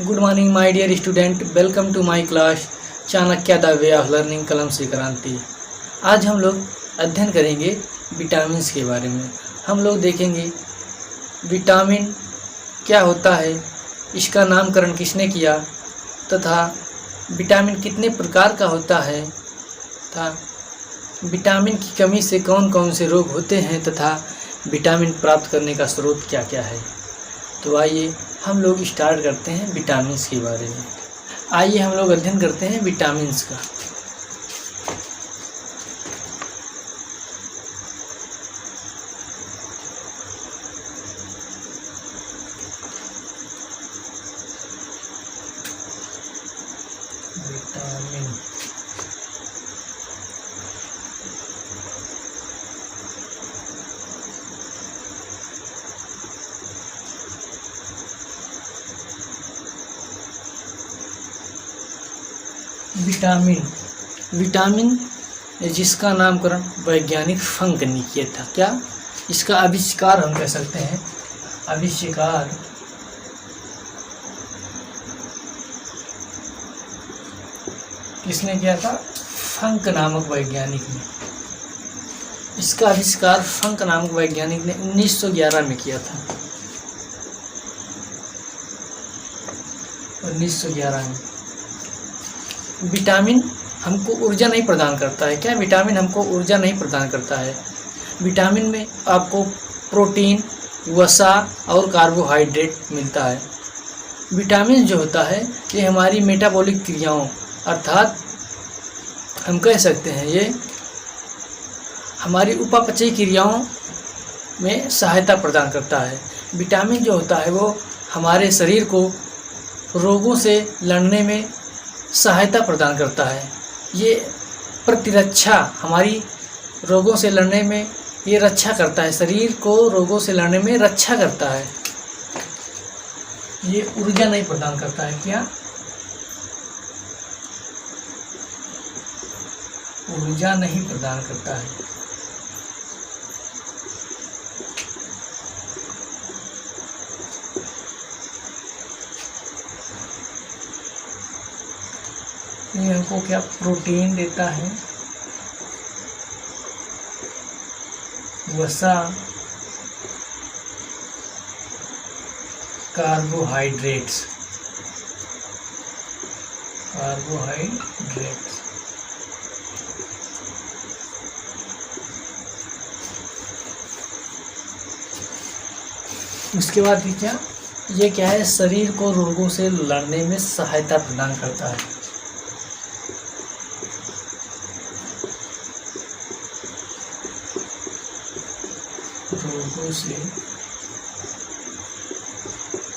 Good morning my dear student, welcome to my class Chanakya the way of learning कलम से क्रांति। आज हम लोग अध्ययन करेंगे विटामिन्स के बारे में। हम लोग देखेंगे विटामिन क्या होता है, इसका नामकरण किसने किया, तथा विटामिन कितने प्रकार का होता है, तथा विटामिन की कमी से कौन कौन से रोग होते हैं, तथा विटामिन प्राप्त करने का स्रोत क्या क्या है। तो आइए हम लोग स्टार्ट करते हैं विटामिन्स के बारे में। आइए हम लोग अध्ययन करते हैं विटामिन्स का। विटामिन विटामिन जिसका नामकरण वैज्ञानिक फंक ने किया था। क्या इसका आविष्कार हम कह सकते हैं, आविष्कार किसने किया था? फंक नामक वैज्ञानिक ने। इसका आविष्कार फंक नामक वैज्ञानिक ने 1911 में किया था। 1911 में। विटामिन हमको ऊर्जा नहीं प्रदान करता है। क्या विटामिन हमको ऊर्जा नहीं प्रदान करता है? विटामिन में आपको प्रोटीन, वसा और कार्बोहाइड्रेट मिलता है। विटामिन जो होता है ये हमारी मेटाबॉलिक क्रियाओं, अर्थात हम कह सकते हैं ये हमारी उपापचयी क्रियाओं में सहायता प्रदान करता है। विटामिन जो होता है वो हमारे शरीर को रोगों से लड़ने में सहायता प्रदान करता है। ये प्रतिरक्षा, हमारी रोगों से लड़ने में ये रक्षा करता है, शरीर को रोगों से लड़ने में रक्षा करता है। ये ऊर्जा नहीं प्रदान करता है। क्या ऊर्जा नहीं प्रदान करता है। ये हमको क्या प्रोटीन देता है, वसा, कार्बोहाइड्रेट्स। उसके बाद ये क्या है? शरीर को रोगों से लड़ने में सहायता प्रदान करता है। रोगों से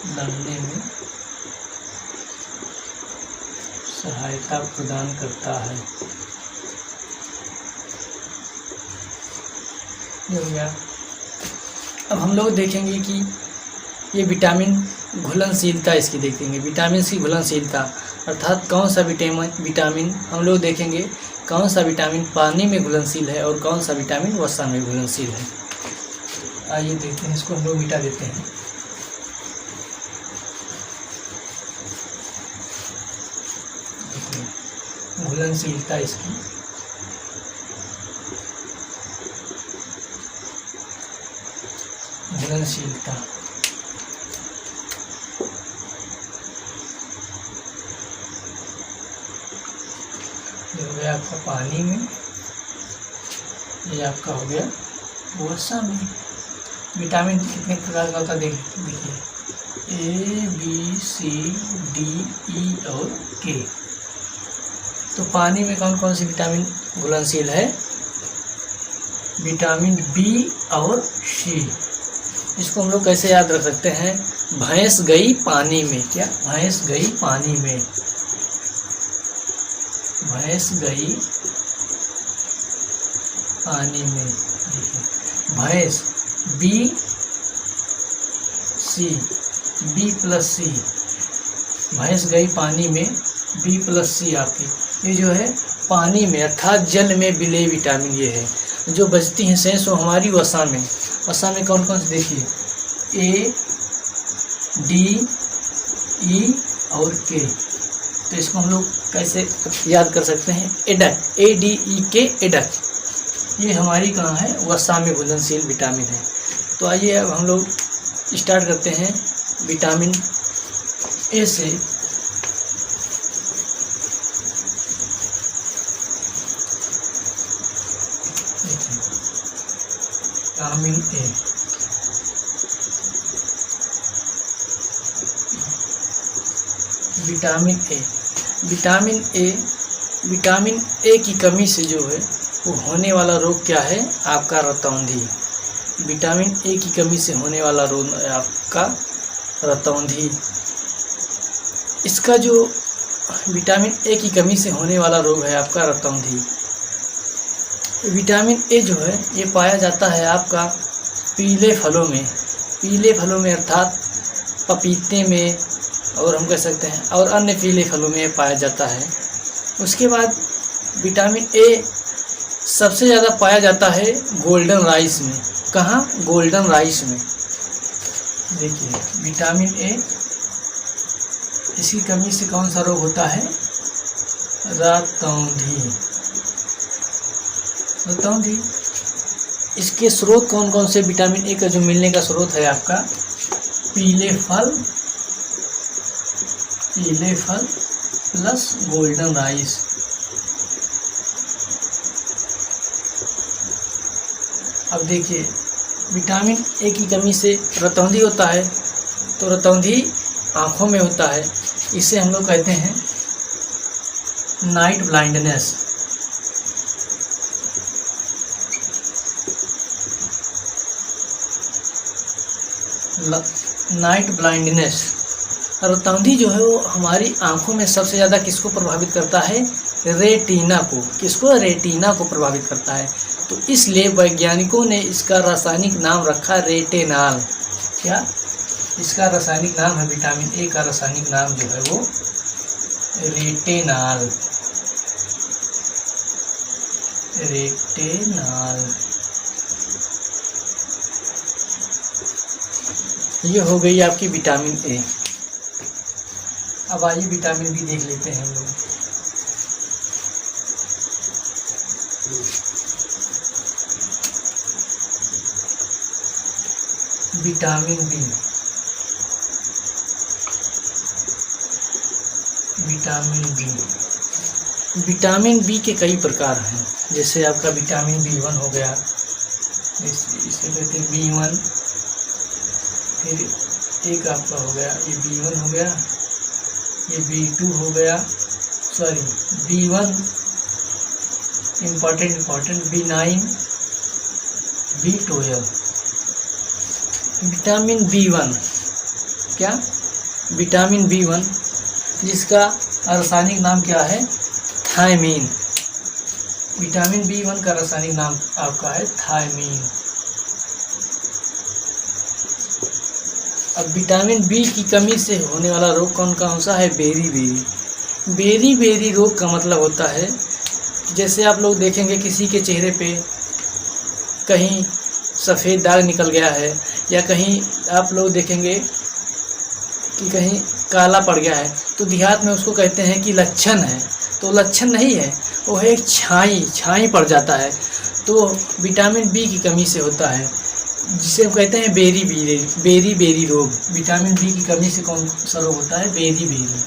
लड़ने में सहायता प्रदान करता है। अब हम लोग देखेंगे कि ये विटामिन घुलनशीलता इसकी देखेंगे। विटामिन की घुलनशीलता अर्थात कौन सा विटामिन हम लोग देखेंगे, कौन सा विटामिन पानी में घुलनशील है और कौन सा विटामिन वसा में घुलनशील है। आइए देखते हैं, इसको हम लोग मिटा देते हैं। घुलनशीलता इसकी घुलनशीलता ये हो गया आपका पानी में, ये आपका हो गया वसा में। विटामिन कितने प्रकार का होता है देखिए, A, B, C, D, E और K। तो पानी में कौन कौन सी विटामिन घुलनशील है? विटामिन B और C। इसको हम लोग कैसे याद रख सकते हैं? भैंस गई पानी में। क्या? भैंस गई पानी में। भैंस गई पानी में। देखिए भैंस B प्लस सी, भैंस गई पानी में B प्लस सी आपकी। ये जो है पानी में अर्थात जल में विलेय विटामिन ये है। जो बचती हैं शेष वो हमारी वसा में। वसा में कौन कौन से देखिए, A, D, E और के। तो इसको हम लोग कैसे याद कर सकते हैं? एडक, ADEK, एडक, ये हमारी कहाँ है? वसा में घुलनशील विटामिन है। तो आइए अब हम लोग स्टार्ट करते हैं विटामिन ए से। Vitamin A, vitamin A, vitamin A, vitamin A की कमी से जो है वो होने वाला रोग क्या है? आपका रतौंधी। विटामिन ए की कमी से होने वाला रोग है आपका रतौंधी। इसका जो विटामिन ए की कमी से होने वाला रोग है आपका रतौंधी। विटामिन ए जो है ये पाया जाता है आपका पीले फलों में, पीले फलों में अर्थात पपीते में, और हम कह सकते हैं और अन्य पीले फलों में पाया जाता है। उसके बाद विटामिन ए सबसे ज़्यादा पाया जाता है गोल्डन राइस में। कहाँ? गोल्डन राइस में। देखिए विटामिन ए, इसकी कमी से कौन सा रोग होता है? रतौंधी। रतौंधी। इसके स्रोत कौन कौन से? विटामिन ए का जो मिलने का स्रोत है आपका पीले फल, पीले फल प्लस गोल्डन राइस। अब देखिए विटामिन ए की कमी से रतौंधी होता है, तो रतौंधी आँखों में होता है। इसे हम लोग कहते हैं नाइट ब्लाइंडनेस। Night blindness. रतौंधी जो है वो हमारी आँखों में सबसे ज़्यादा किसको प्रभावित करता है? रेटिना को। किसको? रेटिना को प्रभावित करता है। तो इसलिए वैज्ञानिकों ने इसका रासायनिक नाम रखा रेटिनॉल। क्या? इसका रासायनिक नाम है, विटामिन ए का रासायनिक नाम जो है वो रेटिनॉल। रेटिनॉल। ये हो गई आपकी विटामिन ए। अब आइए विटामिन बी देख लेते हैं हम लोग। Vitamin B, vitamin B, vitamin B के कई प्रकार हैं। जैसे आपका विटामिन B1 हो गया, इसे कहते हैं B1। फिर एक आपका हो गया, ये B1 हो गया, ये B2 हो गया, sorry B1 important, B9, B12। Vitamin B1, क्या? विटामिन B1 जिसका रासायनिक नाम क्या है? थायमीन। विटामिन B1 का रासायनिक नाम आपका है थायमीन। अब विटामिन बी की कमी से होने वाला रोग कौन सा है? बेरी-बेरी। बेरी-बेरी रोग का मतलब होता है जैसे आप लोग देखेंगे किसी के चेहरे पे कहीं सफ़ेद दाग निकल गया है, या कहीं आप लोग देखेंगे कि कहीं काला पड़ गया है, तो देहात में उसको कहते हैं कि लक्षण है। तो लक्षण नहीं है, वो है एक छाई पड़ जाता है। तो विटामिन बी की कमी से होता है, जिसे हम कहते हैं बेरी-बेरी रोग। विटामिन बी की कमी से कौन सा रोग होता है? बेरी-बेरी।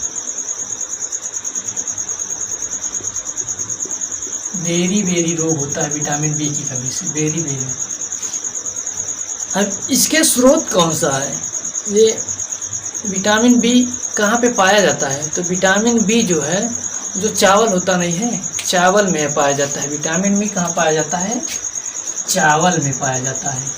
बेरी-बेरी रोग होता है विटामिन बी की कमी से, बेरी-बेरी। अब इसके स्रोत कौन सा है? ये विटामिन बी कहाँ पे पाया जाता है? तो विटामिन बी जो है, जो चावल होता नहीं है, चावल में पाया जाता है। विटामिन बी कहाँ पाया जाता है? चावल में पाया जाता है।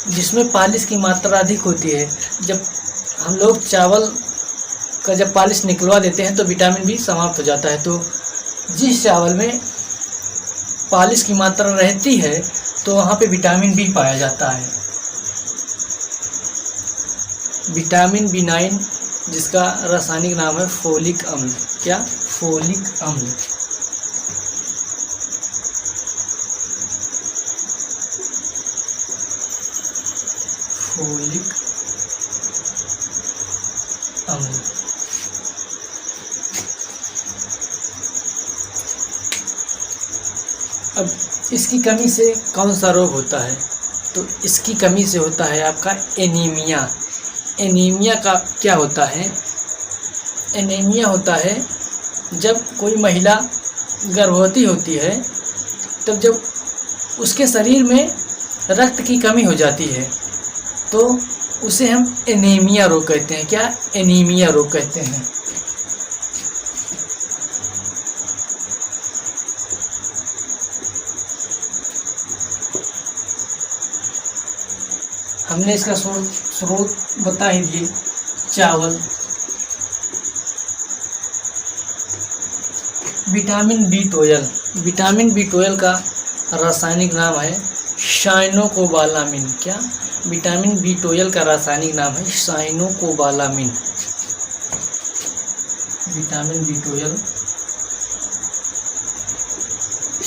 जिसमें पालिश की मात्रा अधिक होती है। जब हम लोग चावल का जब पालिश निकलवा देते हैं तो विटामिन बी समाप्त हो जाता है। तो जिस चावल में पालिश की मात्रा रहती है तो वहाँ पे विटामिन बी पाया जाता है। विटामिन B9 जिसका रासायनिक नाम है फोलिक अम्ल। क्या? फोलिक अम्ल। फोलिक अम्ल। अब इसकी कमी से कौन सा रोग होता है? तो इसकी कमी से होता है आपका एनीमिया। एनीमिया का क्या होता है? एनीमिया होता है जब कोई महिला गर्भवती होती है, तब जब उसके शरीर में रक्त की कमी हो जाती है तो उसे हम एनीमिया रोग कहते हैं। क्या? एनीमिया रोग कहते हैं। हमने इसका स्रोत बता ही दिए, चावल। Vitamin B12. विटामिन बी12 का रासायनिक नाम है साइनोकोबालामिन। क्या? विटामिन बी12 का रासायनिक नाम है साइनोकोबालामिन। Vitamin B12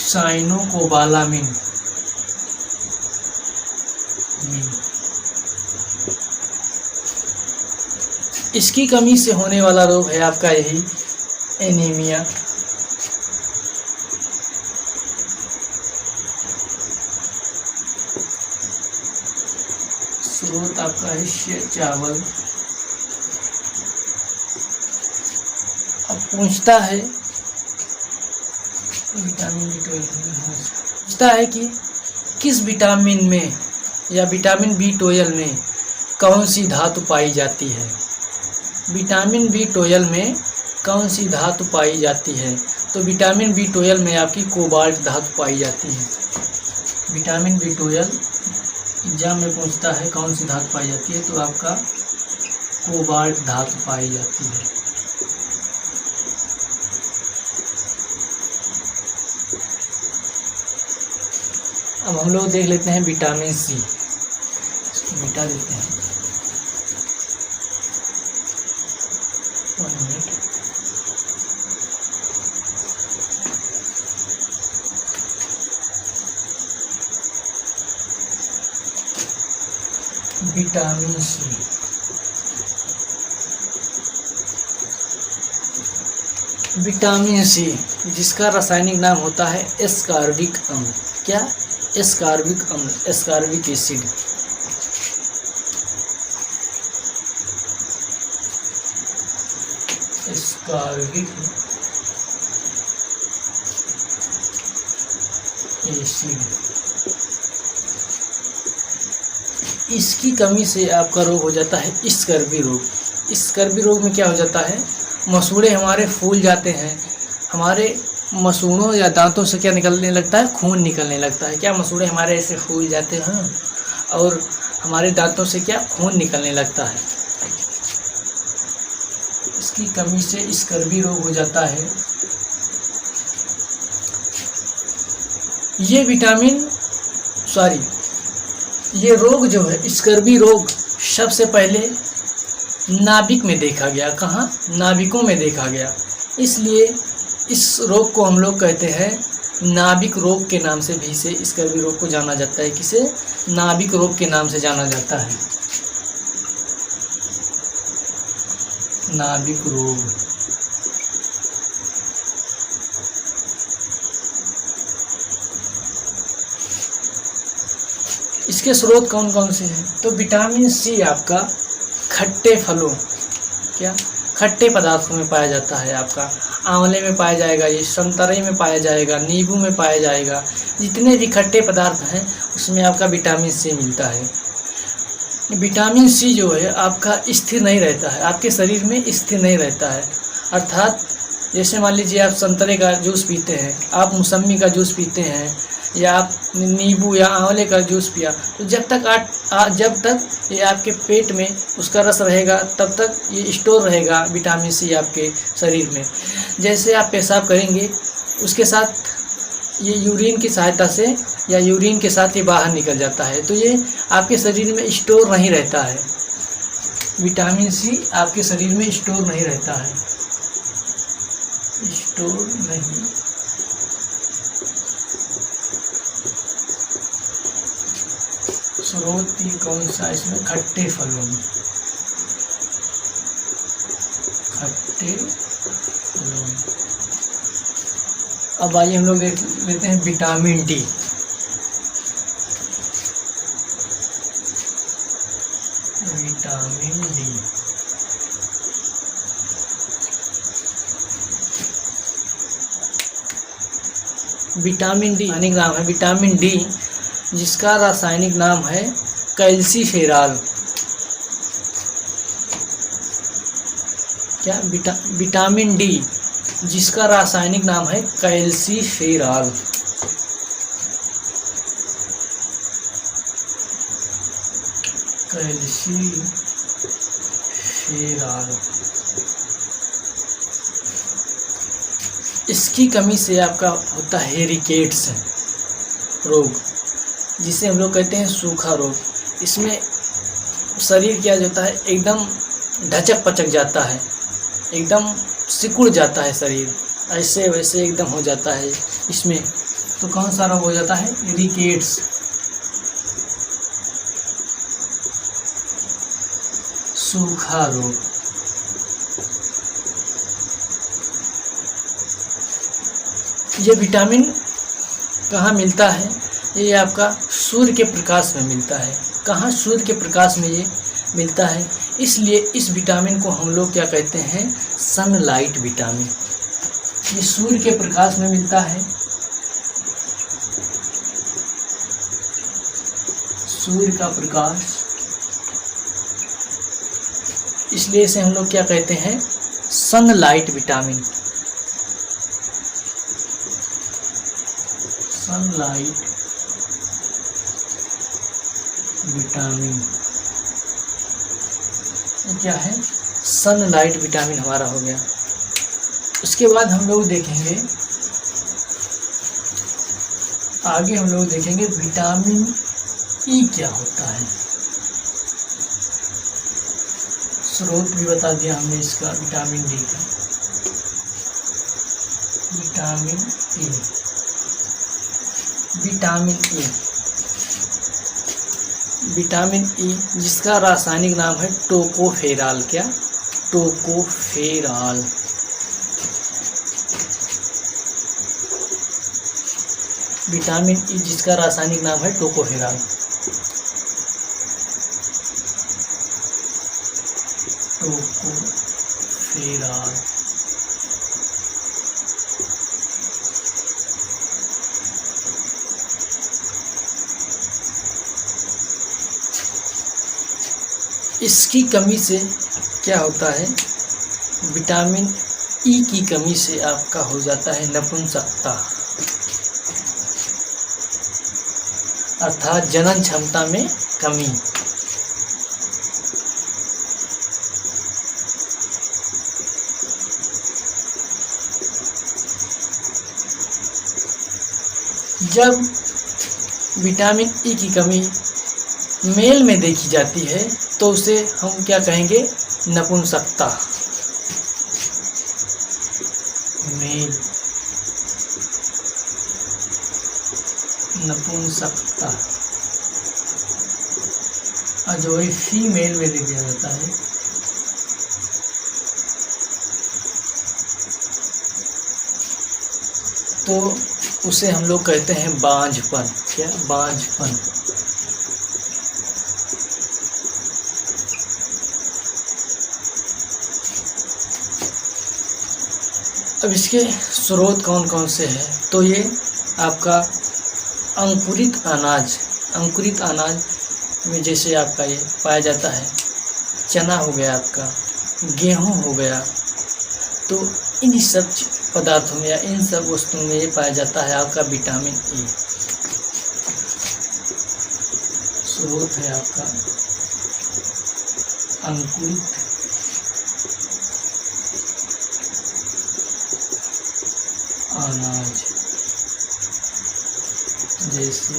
cyanocobalamin. इसकी कमी से होने वाला रोग है आपका यही एनीमिया। स्रोत आपका है चावल। अब पूछता है विटामिन बी12 पूछता है कि किस विटामिन में या विटामिन बी12 में कौन सी धातु पाई जाती है? विटामिन बी12 में कौन सी धातु पाई जाती है? तो विटामिन बी12 में आपकी कोबाल्ट धातु पाई जाती है। विटामिन बी12 एग्जाम में पूछता है कौन सी धातु पाई जाती है, तो आपका कोबाल्ट धातु पाई जाती है। अब हम लोग देख लेते हैं विटामिन सी। इसको मिटा देते हैं। 1 minute. Vitamin C. Vitamin C जिसका रासायनिक नाम होता है एस्कॉर्बिक अम्ल। क्या? एस्कॉर्बिक अम्ल, एस्कॉर्बिक एसिड। Ascorbic acid. इसकी कमी से आपका रोग हो जाता है स्कर्वी रोग। स्कर्वी रोग में क्या हो जाता है? मसूड़े हमारे फूल जाते हैं। हमारे मसूड़ों या दांतों से क्या निकलने लगता है? खून निकलने लगता है। क्या? मसूड़े हमारे ऐसे फूल जाते हैं और हमारे दांतों से क्या? खून निकलने लगता है। इसकी कमी से स्कर्वी रोग हो जाता है। ये रोग जो है स्कर्वी रोग सबसे पहले नाभिक में देखा गया। कहाँ? नाभिकों में देखा गया। इसलिए इस रोग को हम लोग कहते हैं नाभिक रोग के नाम से भी से स्कर्वी रोग को जाना जाता है। किसे? नाभिक रोग के नाम से जाना जाता है। नाभिक रोग। इसके स्रोत कौन कौन से हैं? तो विटामिन सी आपका खट्टे फलों, क्या? खट्टे पदार्थों में पाया जाता है। आपका आंवले में पाया जाएगा, ये संतरे में पाया जाएगा, नींबू में पाया जाएगा। जितने भी खट्टे पदार्थ हैं उसमें आपका विटामिन सी मिलता है। विटामिन सी जो है आपका स्थिर नहीं रहता है, आपके शरीर में स्थिर नहीं रहता है। अर्थात जैसे मान लीजिए आप संतरे का जूस पीते हैं, आप मौसम्मी का जूस पीते हैं, या आप नींबू या आंवले का जूस पिया, तो जब तक ये आपके पेट में उसका रस रहेगा तब तक ये स्टोर रहेगा विटामिन सी आपके शरीर में। जैसे आप पेशाब करेंगे उसके साथ ये यूरिन की सहायता से या यूरिन के साथ ये बाहर निकल जाता है, तो ये आपके शरीर में स्टोर नहीं रहता है। विटामिन सी आपके शरीर में स्टोर नहीं रहता है, स्टोर नहीं। स्रोत ही कौन सा इसमें, खट्टे फलों में, खट्टे फलों में। अब आइए हम लोग देख लेते हैं vitamin D. Vitamin D vitamin D रासायनिक नाम है विटामिन डी, जिसका रासायनिक नाम है कैल्सीफेरॉल। क्या विटामिन डी जिसका रासायनिक नाम है कैल्सीफेरॉल। कैल्सीफेरॉल इसकी कमी से आपका होता है रिकेट्स रोग, जिसे हम लोग कहते हैं सूखा रोग। इसमें शरीर क्या होता है, एकदम ढचक पचक जाता है, एकदम सिकुड़ जाता है शरीर, ऐसे वैसे एकदम हो जाता है इसमें। तो कौन सा रोग हो जाता है, रिकेट्स। सूखा रोग। ये विटामिन कहाँ मिलता है, ये आपका सूर्य के प्रकाश में मिलता है। कहाँ, सूर्य के प्रकाश में ये मिलता है, इसलिए इस विटामिन को हम लोग क्या कहते हैं, सनलाइट विटामिन। ये सूर्य के प्रकाश में मिलता है, सूर्य का प्रकाश, इसलिए इसे हम लोग क्या कहते हैं, सनलाइट विटामिन। सनलाइट विटामिन क्या है, सनलाइट विटामिन हमारा हो गया। उसके बाद हम लोग देखेंगे, आगे हम लोग देखेंगे विटामिन ई क्या होता है। स्रोत भी बता दिया हमने इसका, विटामिन डी का। Vitamin E, vitamin E, vitamin E जिसका रासायनिक नाम है टोकोफेरॉल। क्या, टोकोफेरॉल। विटामिन ई जिसका रासायनिक नाम है टोकोफेरॉल। टोकोफेरॉल इसकी कमी से क्या होता है, विटामिन ई की कमी से आपका हो जाता है नपुंसकता, अर्थात जनन क्षमता में कमी। जब विटामिन ई की कमी मेल में देखी जाती है तो उसे हम क्या कहेंगे, नपुंसकता। मेल, नपुंसकता। और जो फीमेल में देखा जाता है तो उसे हम लोग कहते हैं बांझपन। क्या, बांझपन। अब इसके स्रोत कौन कौन से हैं, तो ये आपका अंकुरित अनाज, अंकुरित अनाज में जैसे आपका ये पाया जाता है, चना हो गया आपका, गेहूं हो गया, तो इन सब पदार्थों में या इन सब वस्तुओं में ये पाया जाता है आपका विटामिन ई। स्रोत है आपका अंकुरित अनाज, जैसे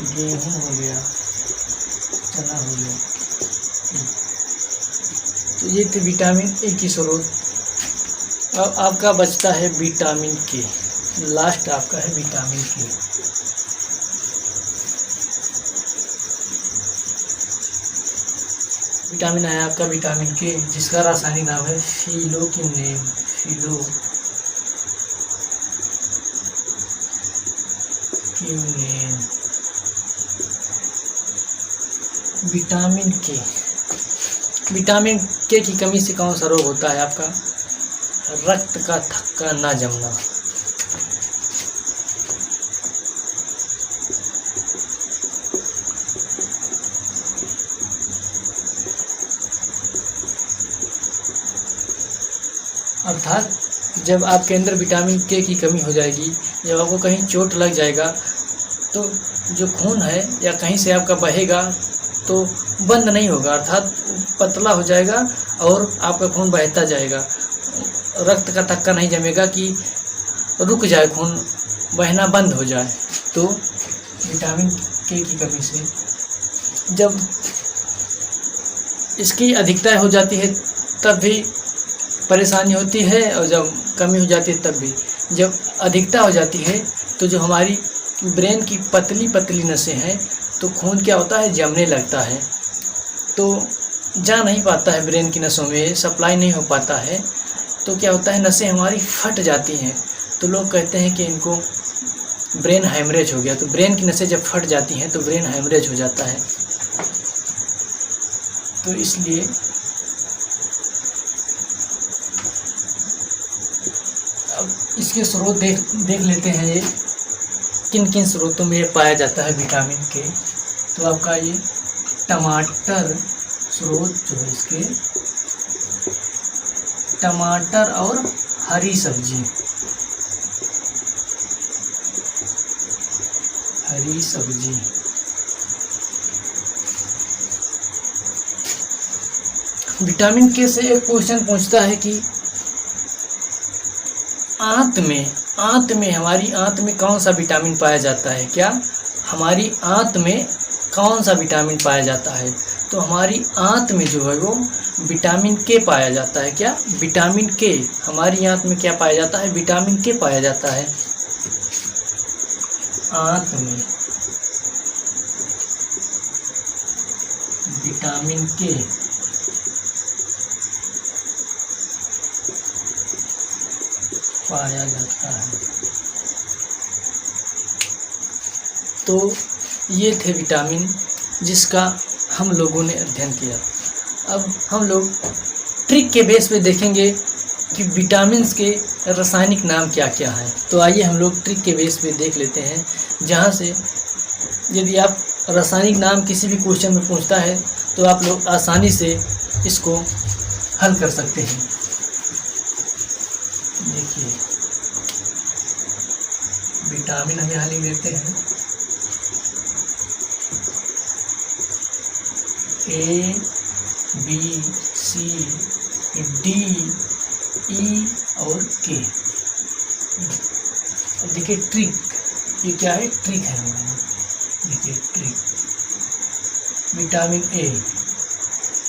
गेहूं हो गया, चना हो गया। तो ये थे विटामिन ए की स्रोत। अब आपका बचता है विटामिन के, लास्ट आपका है विटामिन के। विटामिन है आपका विटामिन के, जिसका रासायनिक नाम है फिलोक्यूनेन। विटामिन के, विटामिन के की कमी से कौन सा रोग होता है आपका? रक्त का थक्का ना जमना। अर्थात जब आपके अंदर विटामिन के की कमी हो जाएगी, जब आपको कहीं चोट लग जाएगा तो जो खून है या कहीं से आपका बहेगा तो बंद नहीं होगा, अर्थात पतला हो जाएगा और आपका खून बहता जाएगा। रक्त का थक्का नहीं जमेगा कि रुक जाए, खून बहना बंद हो जाए। तो विटामिन के की कमी से जब इसकी अधिकता हो जाती है तब भी परेशानी होती है, और जब कमी हो जाती है तब भी। जब अधिकता हो जाती है तो जो हमारी ब्रेन की पतली पतली नसें हैं तो खून क्या होता है, जमने लगता है, तो जा नहीं पाता है ब्रेन की नसों में, सप्लाई नहीं हो पाता है, तो क्या होता है, नसें हमारी फट जाती हैं। तो लोग कहते हैं कि इनको ब्रेन हैमरेज हो गया। तो ब्रेन की नसें जब फट जाती हैं तो ब्रेन हैमरेज हो जाता है। तो इसलिए अब इसके स्रोत देख लेते हैं, ये किन किन स्रोतों में ये पाया जाता है विटामिन के। तो आपका ये टमाटर स्रोत जो है इसके, टमाटर और हरी सब्जी, हरी सब्जी। विटामिन के से एक क्वेश्चन पूछता है कि आंत में हमारी आंत में कौन सा विटामिन पाया जाता है? क्या हमारी आंत में कौन सा विटामिन पाया जाता है? तो हमारी आंत में जो है वो विटामिन के पाया जाता है। क्या? विटामिन के। हमारी आंत में क्या पाया जाता है? विटामिन के पाया जाता है आंत में, विटामिन के। पाया जाता है। तो ये थे विटामिन जिसका हम लोगों ने अध्ययन किया। अब हम लोग ट्रिक के बेस पे देखेंगे कि विटामिन्स के रासायनिक नाम क्या क्या हैं। तो आइए हम लोग ट्रिक के बेस पे देख लेते हैं, जहाँ से यदि आप रासायनिक नाम किसी भी क्वेश्चन में पूछता है तो आप लोग आसानी से इसको हल कर सकते हैं। देखिए, विटामिन हम यहाँ लिख देते हैं A, B, C, D, E और K। देखिए ट्रिक, ये क्या है? ट्रिक है हमारा। देखिए ट्रिक, विटामिन A,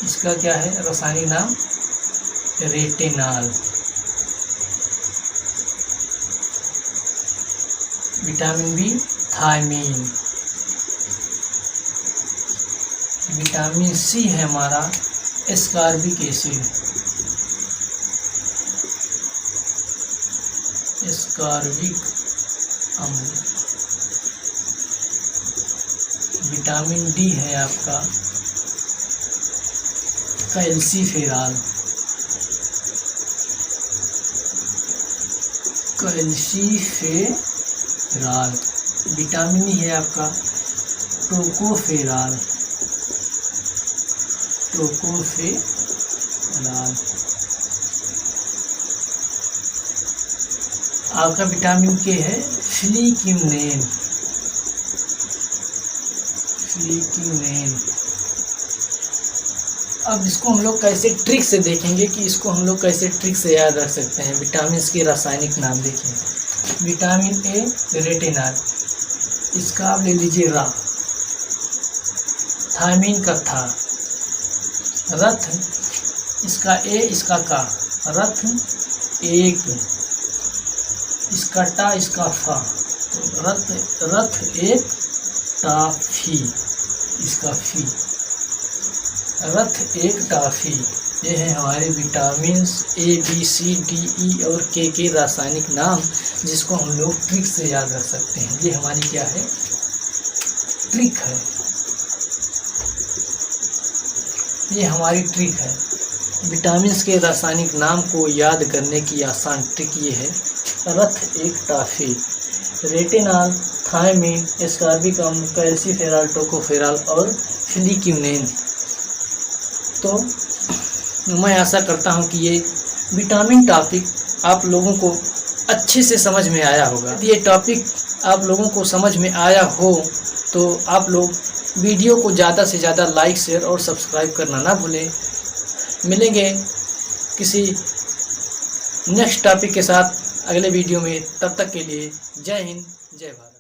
इसका क्या है रासायनिक नाम? Retinol. Vitamin B, thiamine. Vitamin C है हमारा एस्कॉर्बिक एसिड, एस्कॉर्बिक अम्ल। विटामिन डी है आपका कैल्सीफेरॉल, कैल्सीफेरॉल। विटामिन ई है आपका टोकोफेरॉल, टोकोफेरॉल। आपका विटामिन के है फ्लिक्यूनेन, फ्लिक्यूनेन। अब इसको हम लोग कैसे ट्रिक से देखेंगे कि इसको हम लोग कैसे ट्रिक से याद रख सकते हैं। विटामिन के रासायनिक नाम देखिए, विटामिन ए रेटिनॉल, इसका आप ले लीजिए रा। थायमीन का था, रथ, इसका ए, इसका का, रथ एक, इसका टा, इसका फा, तो रथ एक, टा फी, इसका फी। रथ एक टाफी, ये है हमारे vitamin A B C D E और के रासायनिक नाम, जिसको हम लोग ट्रिक से याद रख सकते हैं। ये हमारी क्या है, ट्रिक है, ये हमारी ट्रिक है। विटामिन के रासायनिक नाम को याद करने की आसान ट्रिक ये है, रथ एक टाफी, रेटिनॉल, थायमीन, एस्कॉर्बिकम, कैल्सीफेरॉल, टोकोफेरॉल और फ्लिक्यूनेन। तो मैं आशा करता हूँ कि ये विटामिन टॉपिक आप लोगों को अच्छे से समझ में आया होगा। यदि ये टॉपिक आप लोगों को समझ में आया हो तो आप लोग वीडियो को ज़्यादा से ज़्यादा लाइक, शेयर और सब्सक्राइब करना ना भूलें। मिलेंगे किसी नेक्स्ट टॉपिक के साथ अगले वीडियो में, तब तक के लिए जय हिंद, जय भारत।